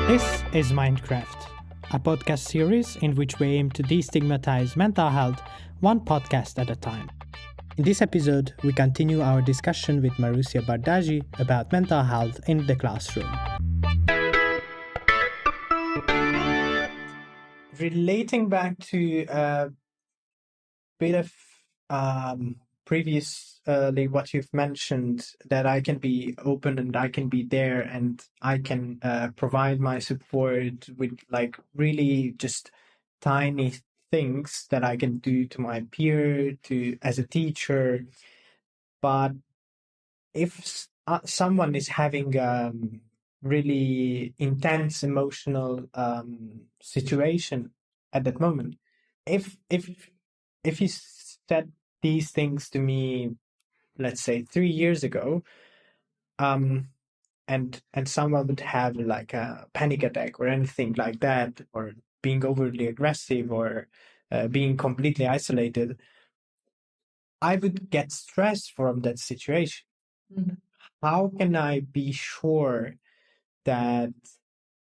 This is MindCraft, a podcast series in which we aim to destigmatize mental health one podcast at a time. In this episode, we continue our discussion with Marucia about mental health in the classroom. Relating back to a bit of previously what you've mentioned, that I can be open and I can be there and I can provide my support with like really just tiny things that I can do to my peer, to as a teacher. But if someone is having really intense emotional situation at that moment, if you said these things to me, let's say 3 years ago, and someone would have like a panic attack or anything like that, or being overly aggressive or being completely isolated, I would get stressed from that situation. Mm-hmm. How can I be sure that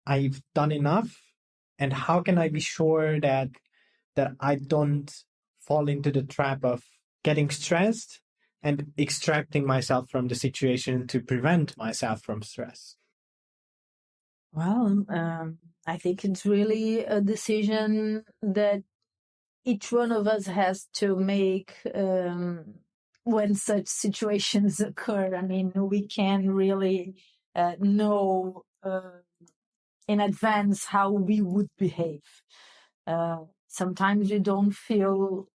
I've done enough? And how can I be sure that I don't fall into the trap of getting stressed and extracting myself from the situation to prevent myself from stress? Well, I think it's really a decision that each one of us has to make when such situations occur. I mean, we can really know in advance how we would behave. Sometimes you don't feel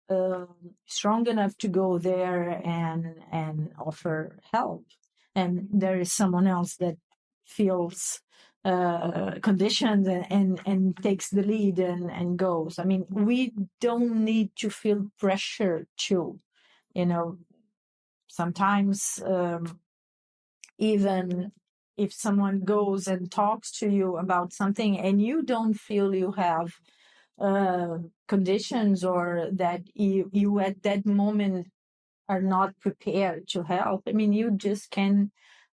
strong enough to go there and offer help, and there is someone else that feels conditioned and takes the lead and goes. I mean, we don't need to feel pressure to, sometimes even if someone goes and talks to you about something and you don't feel you have conditions or that you at that moment are not prepared to help, I mean, you just can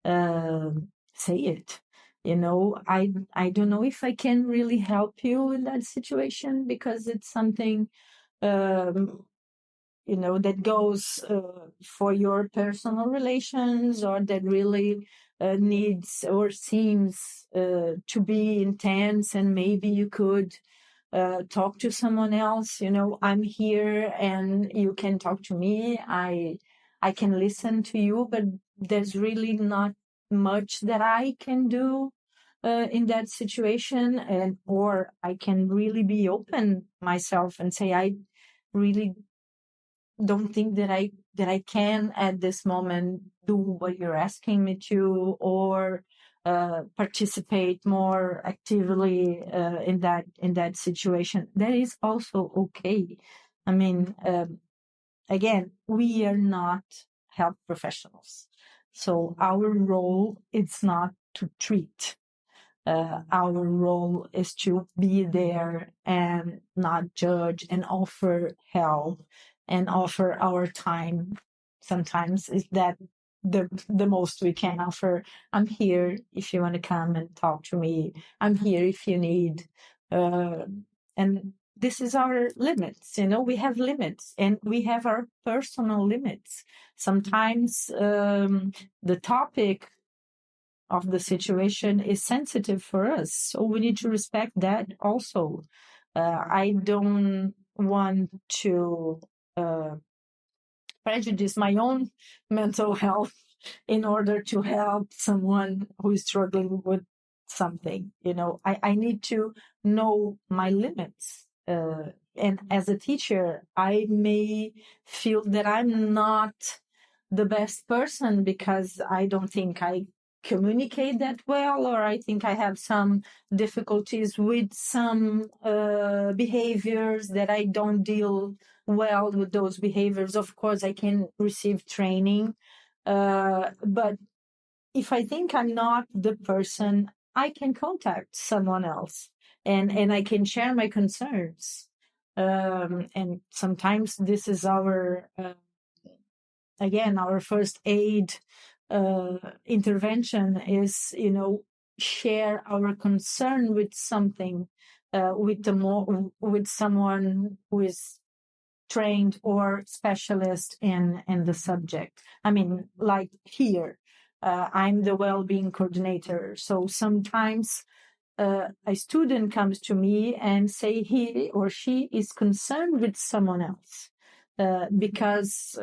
say it. I don't know if I can really help you in that situation because it's something, that goes for your personal relations, or that really needs or seems to be intense, and maybe you could talk to someone else. I'm here and you can talk to me. I can listen to you, but there's really not much that I can do in that situation, or I can really be open myself and say, I really don't think that I can at this moment do what you're asking me to, or participate more actively in that situation. That is also okay. I mean, again, we are not health professionals, so our role is not to treat. Our role is to be there and not judge, and offer help and offer our time. Sometimes is that the most we can offer. I'm here if you want to come and talk to me. I'm here if you need. And this is our limits. We have limits, and we have our personal limits. Sometimes the topic of the situation is sensitive for us, so we need to respect that also. I don't want to prejudice my own mental health in order to help someone who is struggling with something. I need to know my limits. And as a teacher, I may feel that I'm not the best person because I don't think I communicate that well, or I think I have some difficulties with some behaviors that I don't deal well with those behaviors. Of course, I can receive training, but if I think I'm not the person, I can contact someone else and I can share my concerns. And sometimes this is our first aid intervention is, share our concern with something, with someone who is trained or specialist in the subject. I mean, like here, I'm the well-being coordinator. So sometimes a student comes to me and say he or she is concerned with someone else because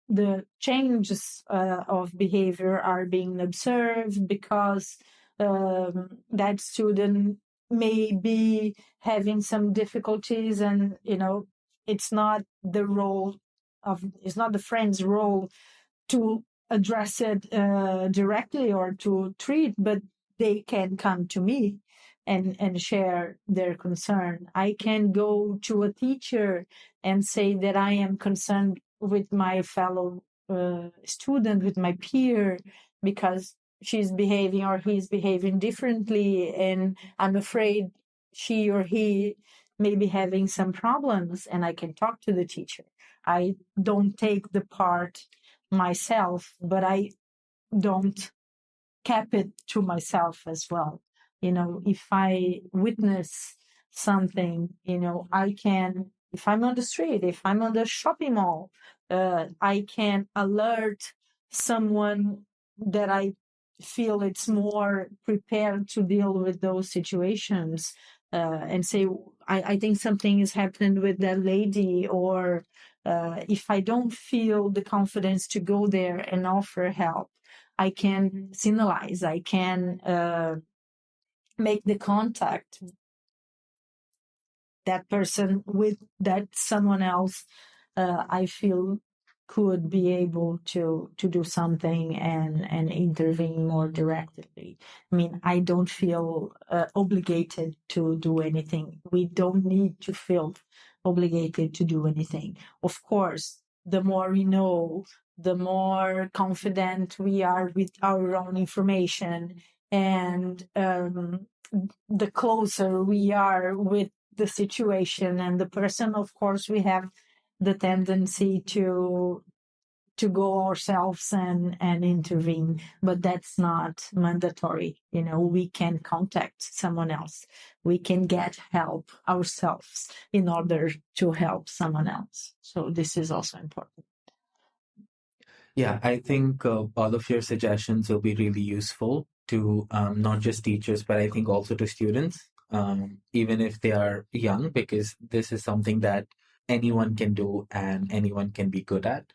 the changes of behavior are being observed, because that student may be having some difficulties, and it's not it's not the friend's role to address it directly or to treat, but they can come to me and share their concern. I can go to a teacher and say that I am concerned with my fellow student, with my peer, because she's behaving or he's behaving differently, and I'm afraid she or he may be having some problems, and I can talk to the teacher. I don't take the part myself, but I don't keep it to myself as well. If I witness something, I can, if I'm on the street, if I'm on the shopping mall, I can alert someone that I feel it's more prepared to deal with those situations, and say, I think something is happening with that lady, or if I don't feel the confidence to go there and offer help, I can signalize, I can make the contact, that person with that someone else I feel could be able to do something and intervene more directly. I mean, I don't feel obligated to do anything. We don't need to feel obligated to do anything. Of course, the more we know, the more confident we are with our own information, and the closer we are with the situation and the person, of course, we have the tendency to go ourselves and intervene, but that's not mandatory. We can contact someone else. We can get help ourselves in order to help someone else. So this is also important. Yeah, I think all of your suggestions will be really useful to not just teachers, but I think also to students, even if they are young, because this is something that anyone can do and anyone can be good at.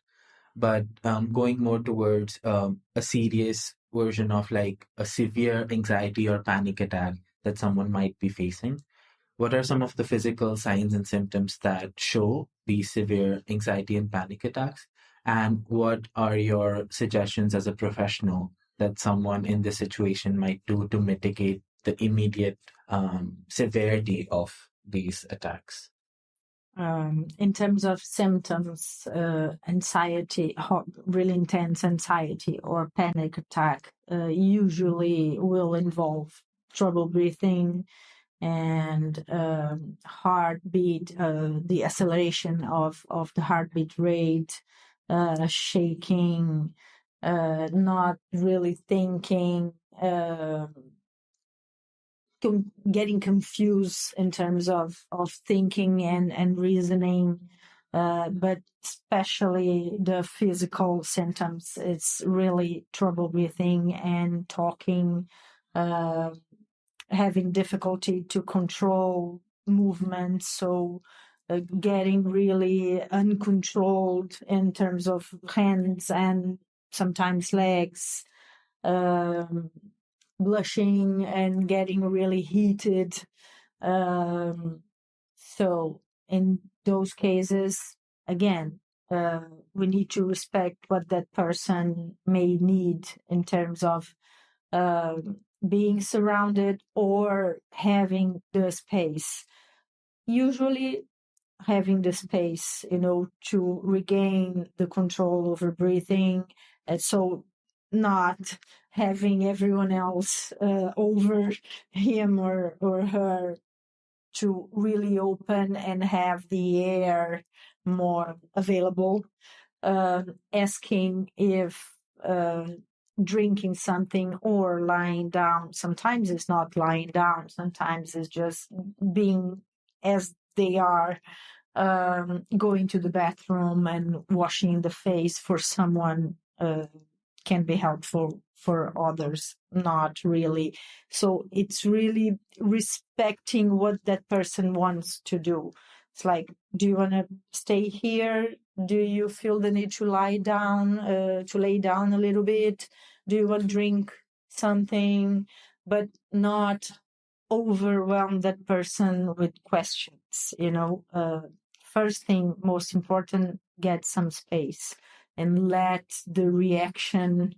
But going more towards a serious version of like a severe anxiety or panic attack that someone might be facing, what are some of the physical signs and symptoms that show these severe anxiety and panic attacks? And what are your suggestions as a professional that someone in this situation might do to mitigate the immediate severity of these attacks? In terms of symptoms, anxiety, really intense anxiety or panic attack usually will involve trouble breathing and heartbeat, the acceleration of the heartbeat rate, shaking, not really thinking, getting confused in terms of thinking and reasoning, but especially the physical symptoms. It's really trouble breathing and talking, having difficulty to control movements, so getting really uncontrolled in terms of hands and sometimes legs, blushing and getting really heated. So in those cases, again, we need to respect what that person may need in terms of being surrounded or having the space. Usually having the space, to regain the control over breathing. And so not having everyone else over him or her, to really open and have the air more available. Asking if drinking something or lying down. Sometimes it's not lying down. Sometimes it's just being as they are, going to the bathroom and washing the face for someone can be helpful, for others not really. So it's really respecting what that person wants to do. It's like, do you want to stay here? Do you feel the need to lie down, to lay down a little bit? Do you want to drink something? But not overwhelm that person with questions, first thing, most important, get some space and let the reaction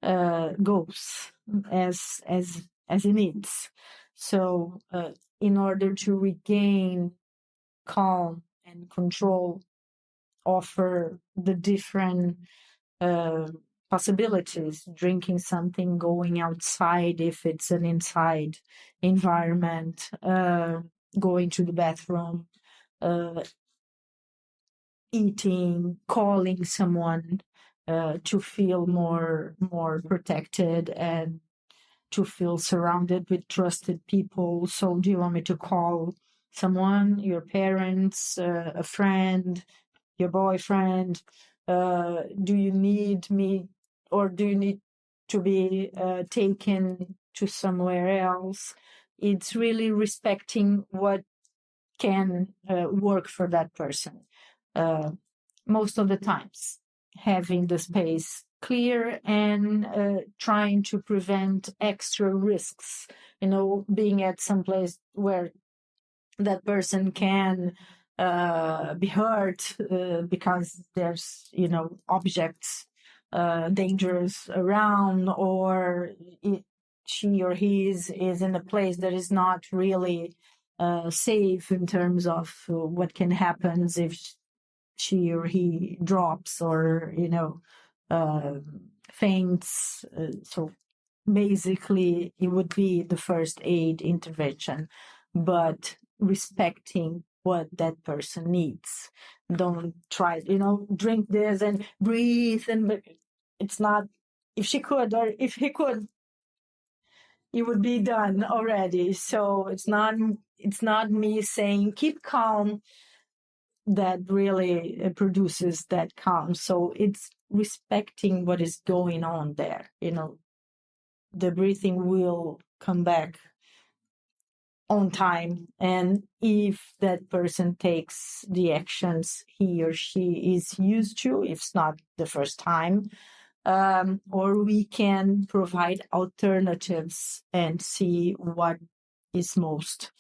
goes as it needs. So in order to regain calm and control, offer the different possibilities, drinking something, going outside if it's an inside environment, going to the bathroom, eating, calling someone, to feel more protected and to feel surrounded with trusted people. So do you want me to call someone, your parents, a friend, your boyfriend? Do you need me, or do you need to be taken to somewhere else? It's really respecting what can work for that person. Most of the times, having the space clear and trying to prevent extra risks, being at some place where that person can be hurt because there's, objects dangerous around, or she or he is in a place that is not really safe in terms of what can happen if she or he drops or, faints. So basically, it would be the first aid intervention, but respecting what that person needs. Don't try, drink this and breathe. And it's not, if she could or if he could, it would be done already. So it's not me saying keep calm that really produces that calm. So it's respecting what is going on there. The breathing will come back on time. And if that person takes the actions he or she is used to, if it's not the first time, or we can provide alternatives and see what is most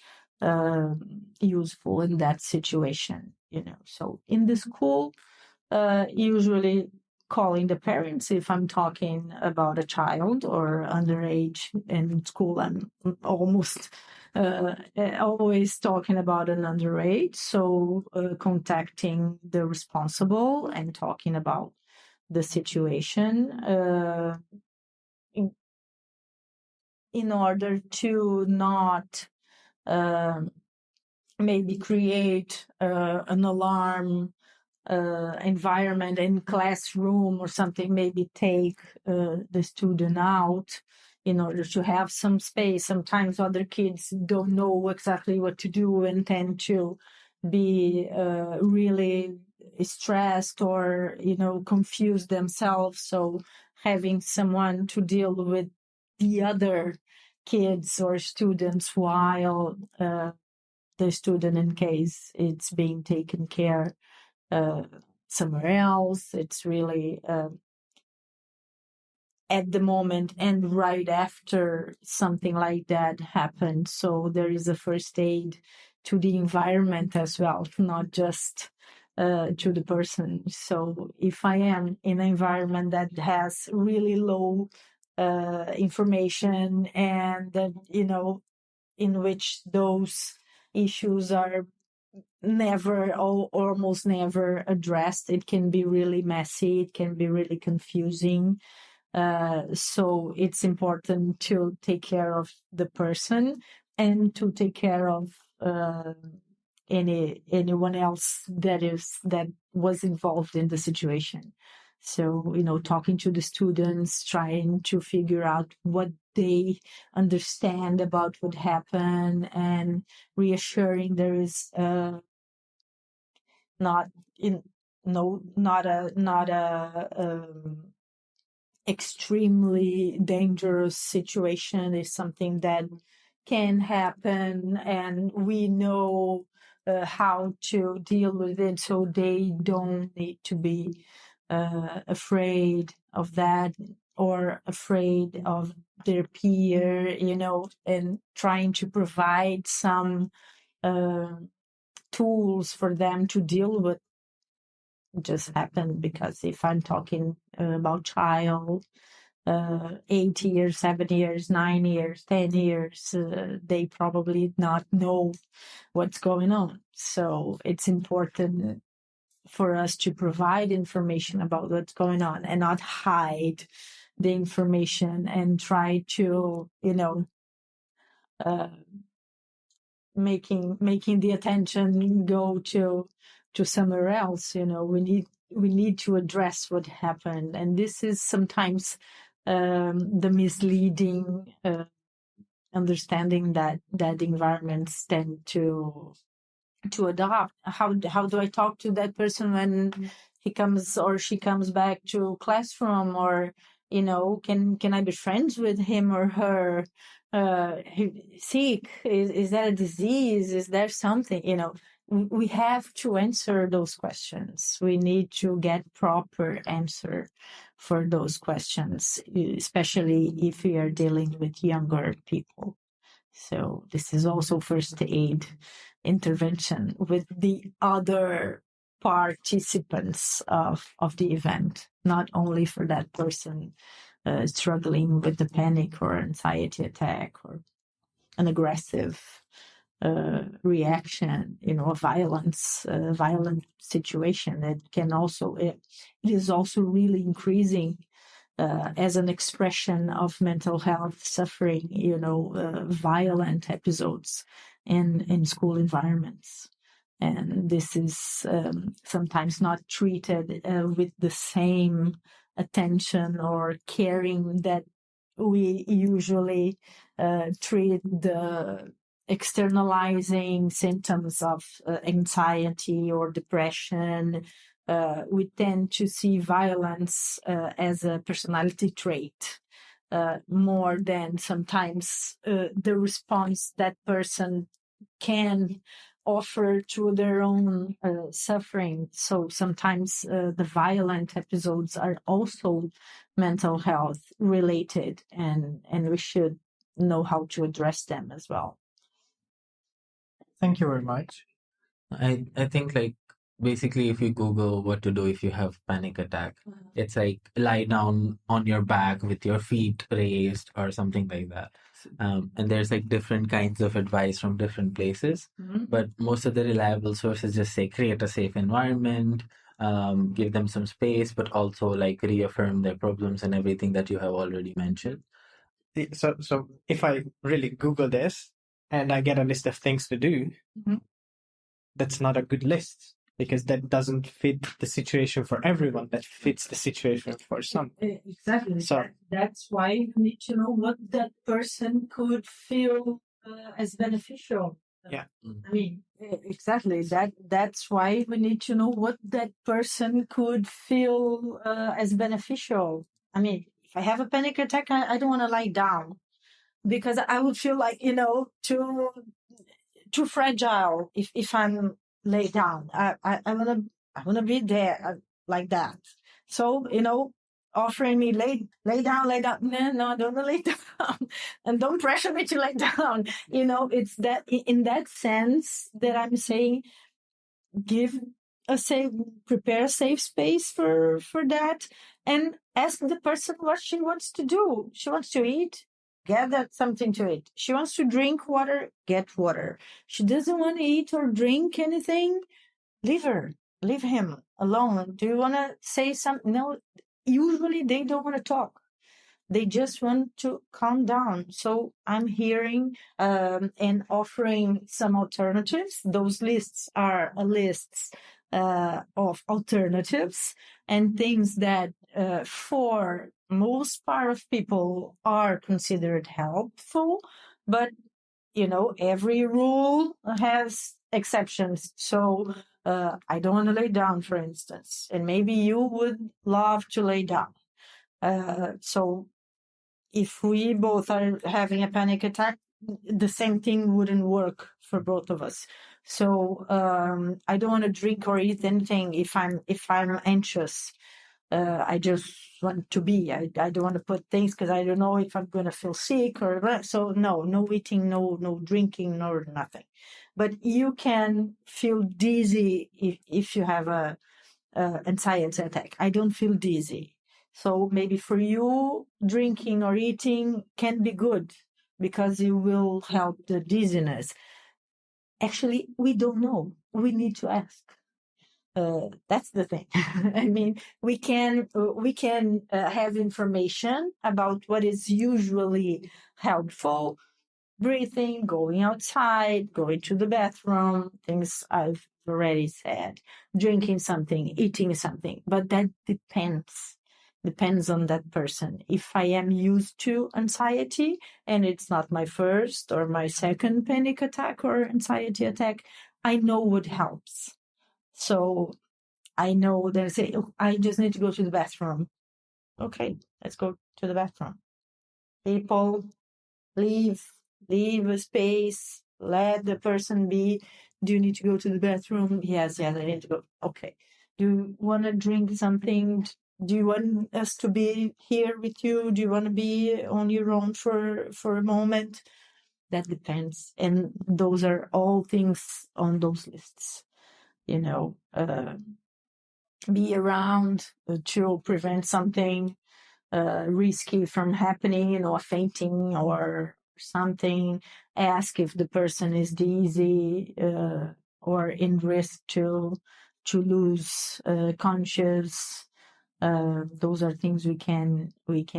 useful in that situation. So in the school, usually calling the parents if I'm talking about a child or underage. In school, I'm almost always talking about an underage. So contacting the responsible and talking about the situation in order to not maybe create an alarm environment in classroom or something, maybe take the student out in order to have some space. Sometimes other kids don't know exactly what to do and tend to be really stressed or, confuse themselves. So having someone to deal with the other kids or students while the student, in case it's being taken care somewhere else. It's really at the moment and right after something like that happened. So there is a first aid to the environment as well, not just to the person. So if I am in an environment that has really low information and that, in which those issues are never or almost never addressed, it can be really messy, it can be really confusing. So it's important to take care of the person and to take care of anyone else that was involved in the situation. So, talking to the students, trying to figure out what they understand about what happened, and reassuring there is not a extremely dangerous situation. Is something that can happen, and we know how to deal with it, so they don't need to be afraid of that or afraid of their peer, and trying to provide some tools for them to deal with. Just happened because if I'm talking about child 8 years, 7 years, 9 years, 10 years, they probably not know what's going on. So it's important for us to provide information about what's going on and not hide the information and try to, making the attention go to somewhere else. We need to address what happened, and this is sometimes the misleading understanding that environments tend to adopt. How do I talk to that person when he comes or she comes back to classroom? Or can I be friends with him or her? Sick? Is that a disease? Is there something? We have to answer those questions. We need to get proper answer for those questions, especially if we are dealing with younger people. So this is also first aid intervention with the other participants of the event, not only for that person struggling with the panic or anxiety attack or an aggressive reaction, a violent situation. It is also really increasing as an expression of mental health suffering, violent episodes in school environments. And this is sometimes not treated with the same attention or caring that we usually treat the externalizing symptoms of anxiety or depression. We tend to see violence as a personality trait more than sometimes the response that person can offer to their own suffering. So sometimes the violent episodes are also mental health related, and we should know how to address them as well. Thank you very much. I think basically if you Google what to do if you have panic attack, it's like lie down on your back with your feet raised or something like that. And there's different kinds of advice from different places, but most of the reliable sources just say create a safe environment, give them some space, but also reaffirm their problems and everything that you have already mentioned. So if I really Google this and I get a list of things to do, that's not a good list, because that doesn't fit the situation for everyone. That fits the situation for some. Exactly. So that's why you need to know what that person could feel as beneficial. Yeah. I mean, exactly. That's why we need to know what that person could feel as beneficial. I mean, if I have a panic attack, I don't want to lie down, because I would feel too fragile if I'm laid down. I wanna be there like that. So offering me lay down. No, I don't want to lay down, and don't pressure me to lay down. It's that in that sense that I'm saying, prepare a safe space for that, and ask the person what she wants to do. She wants to eat, get that something to eat. She wants to drink water, get water. She doesn't want to eat or drink anything, leave him alone. Do you want to say something? No, usually they don't want to talk. They just want to calm down. So I'm hearing and offering some alternatives. Those lists are lists of alternatives and things that for most part of people are considered helpful, but every rule has exceptions. So I don't want to lay down, for instance, and maybe you would love to lay down. So if we both are having a panic attack, the same thing wouldn't work for both of us. So I don't want to drink or eat anything if I'm anxious. I just want to be. I don't want to put things because I don't know if I'm going to feel sick or so. No eating, no drinking, no nothing. But you can feel dizzy if you have a anxiety attack. I don't feel dizzy. So maybe for you, drinking or eating can be good because it will help the dizziness. Actually, we don't know. We need to ask. That's the thing. I mean, we can have information about what is usually helpful. Breathing, going outside, going to the bathroom, things I've already said, drinking something, eating something, but that depends on that person. If I am used to anxiety and it's not my first or my second panic attack or anxiety attack, I know what helps. So I know that I say, oh, I just need to go to the bathroom. Okay, let's go to the bathroom. People, leave a space, let the person be. Do you need to go to the bathroom? Yes, I need to go. Okay. Do you want to drink something? Do you want us to be here with you? Do you want to be on your own for a moment? That depends. And those are all things on those lists. Be around to prevent something risky from happening, fainting or something. Ask if the person is dizzy or in risk to lose conscious. Those are things we can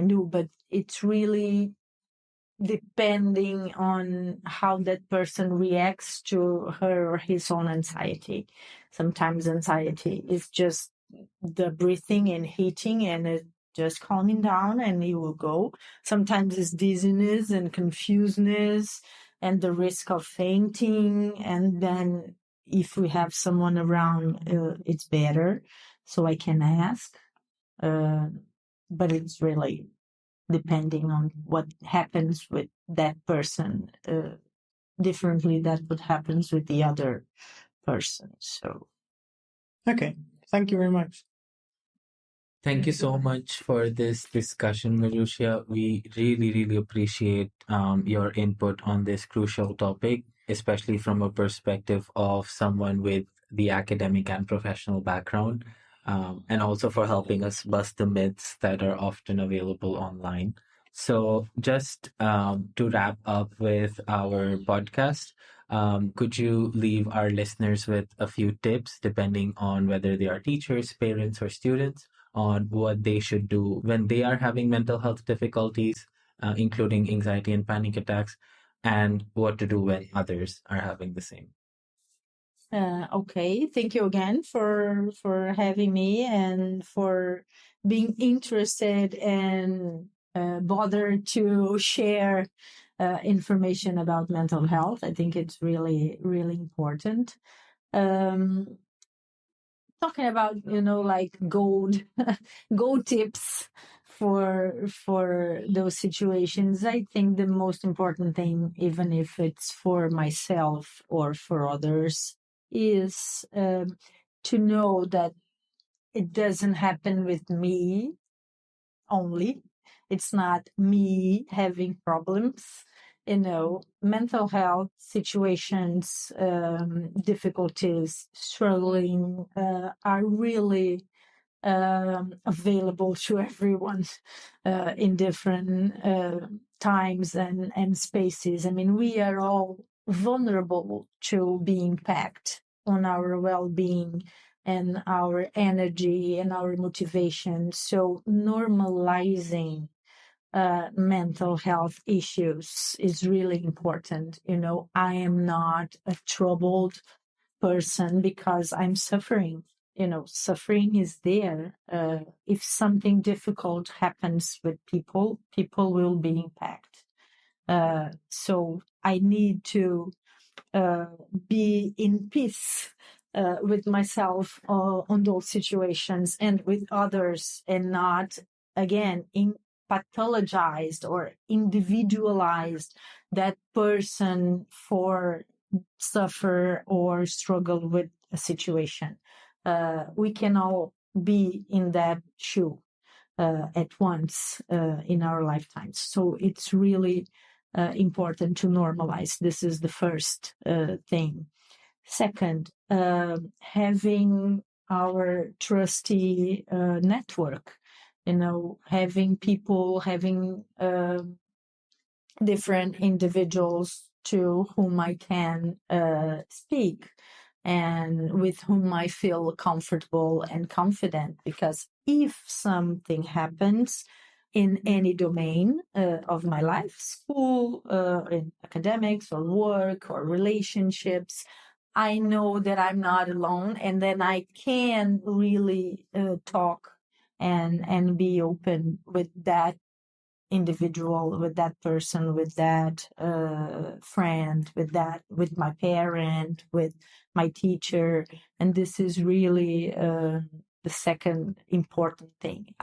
do, but it's really depending on how that person reacts to her or his own anxiety. Sometimes anxiety is just the breathing and heating and it just calming down and it will go. Sometimes it's dizziness and confusedness and the risk of fainting. And then if we have someone around, it's better. So I can ask. But it's really depending on what happens with that person differently that what happens with the other person. So Okay, thank you very much. Thank you so much for this discussion, Marucia. We really, really appreciate your input on this crucial topic, especially from a perspective of someone with the academic and professional background, and also for helping us bust the myths that are often available online. So, just to wrap up with our podcast, could you leave our listeners with a few tips, depending on whether they are teachers, parents, or students, on what they should do when they are having mental health difficulties, including anxiety and panic attacks, and what to do when others are having the same? Okay, thank you again for having me and for being interested and bothered to share information about mental health. I think it's really, really important. Talking about like gold tips for those situations. I think the most important thing, even if it's for myself or for others, is to know that it doesn't happen with me only. It's not me having problems. Mental health situations, difficulties, struggling are really available to everyone in different times and spaces. I mean, we are all vulnerable to being impacted on our well-being and our energy and our motivation. So normalizing mental health issues is really important. I am not a troubled person because I'm suffering. Suffering is there. If something difficult happens with people will be impacted. So I need to be in peace with myself on those situations and with others, and not, again, pathologized or individualized that person for suffer or struggle with a situation. We can all be in that shoe at once in our lifetimes. So it's really important to normalize. This is the first thing. Second, having our trusty network, having people, having different individuals to whom I can speak and with whom I feel comfortable and confident. Because if something happens in any domain of my life, school, in academics or work or relationships, I know that I'm not alone, and then I can really talk and be open with that individual, with that person, with that friend, with my parent, with my teacher. And this is really the second important thing.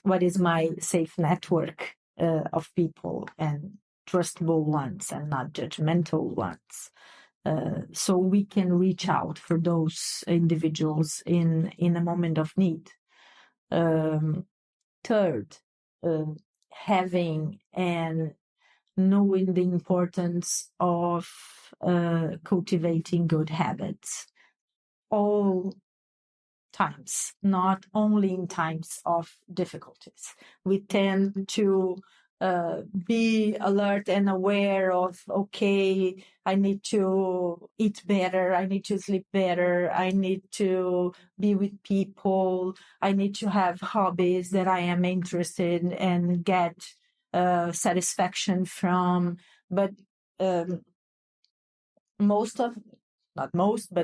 What is my safe network of people, and trustable ones and not judgmental ones? So we can reach out for those individuals in a moment of need. Third, having and knowing the importance of cultivating good habits all times, not only in times of difficulties. We tend to be alert and aware of, okay, I need to eat better, I need to sleep better, I need to be with people, I need to have hobbies that I am interested in and get satisfaction from. But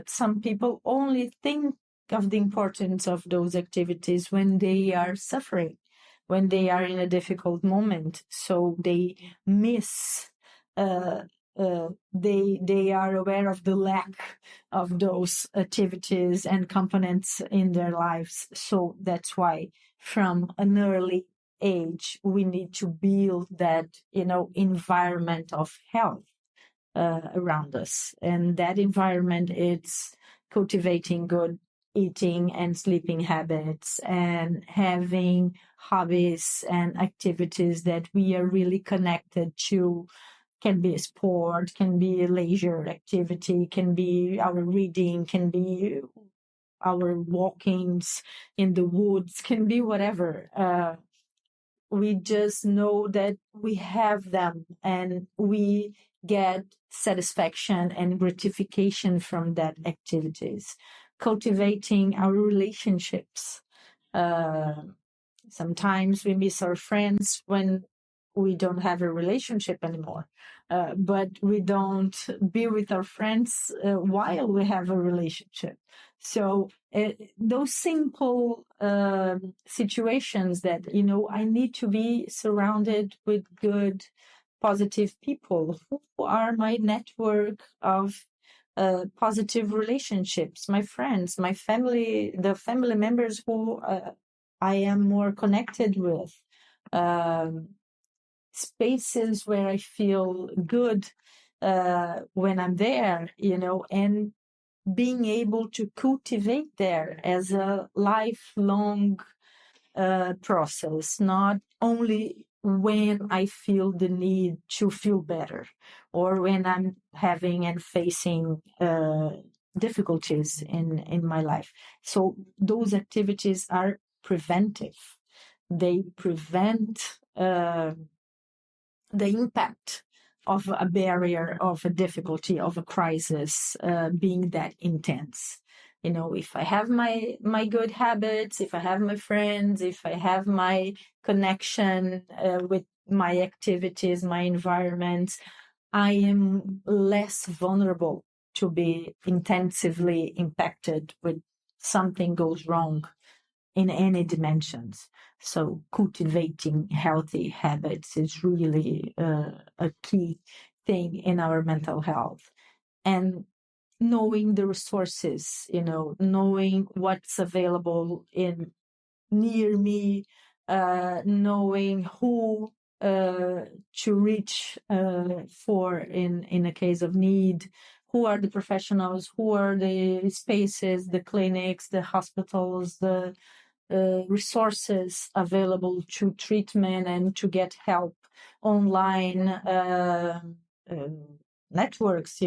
some people only think of the importance of those activities when they are suffering, when they are in a difficult moment. So they miss, they are aware of the lack of those activities and components in their lives. So that's why from an early age, we need to build that, environment of health around us. And that environment, it's cultivating good eating and sleeping habits and having hobbies and activities that we are really connected to. Can be a sport, can be a leisure activity, can be our reading, can be our walkings in the woods, can be whatever. We just know that we have them and we get satisfaction and gratification from that activities. Cultivating our relationships. Sometimes we miss our friends when we don't have a relationship anymore. But we don't be with our friends while we have a relationship. So those simple situations that, I need to be surrounded with good, positive people who are my network of positive relationships, my friends, my family, the family members who I am more connected with. Spaces where I feel good when I'm there, and being able to cultivate there as a lifelong process, not only when I feel the need to feel better or when I'm having and facing difficulties in my life. So those activities are preventive. They prevent the impact of a barrier, of a difficulty, of a crisis being that intense. If I have my good habits, if I have my friends, if I have my connection with my activities, my environments, I am less vulnerable to be intensively impacted when something goes wrong in any dimensions. So cultivating healthy habits is really a key thing in our mental health. And knowing the resources, knowing what's available near me, knowing who to reach for in a case of need, who are the professionals, who are the spaces, the clinics, the hospitals, the resources available to treatment and to get help online. Networks,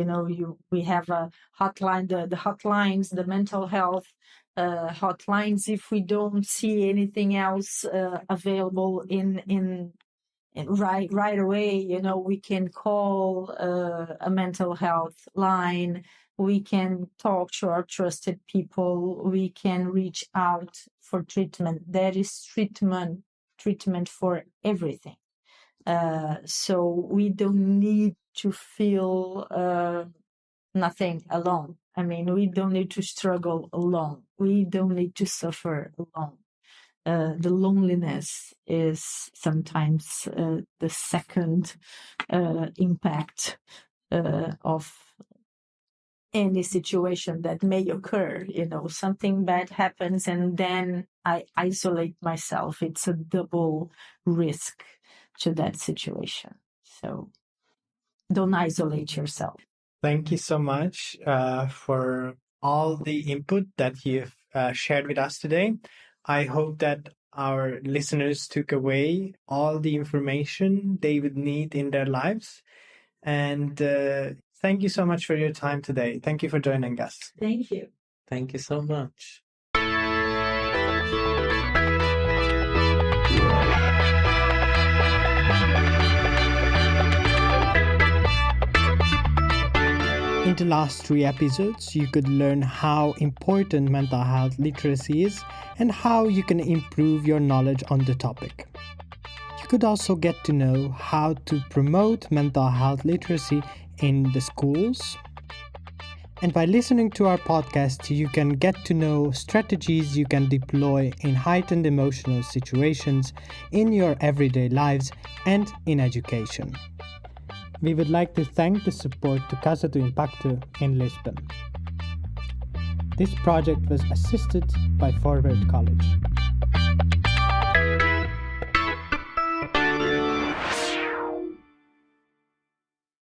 we have a hotline, the hotlines, the mental health hotlines. If we don't see anything else available in right away, we can call a mental health line. We can talk to our trusted people. We can reach out for treatment. There is treatment for everything. So we don't need to feel nothing alone. I mean, we don't need to struggle alone. We don't need to suffer alone. The loneliness is sometimes the second impact of any situation that may occur. Something bad happens and then I isolate myself. It's a double risk to that situation. So don't isolate yourself. Thank you so much for all the input that you've shared with us today. I hope that our listeners took away all the information they would need in their lives. And thank you so much for your time today. Thank you for joining us. Thank you. Thank you so much. In the last 3 episodes, you could learn how important mental health literacy is and how you can improve your knowledge on the topic. You could also get to know how to promote mental health literacy in the schools. And by listening to our podcast, you can get to know strategies you can deploy in heightened emotional situations in your everyday lives and in education. We would like to thank the support to Casa do Impacto in Lisbon. This project was assisted by Forward College.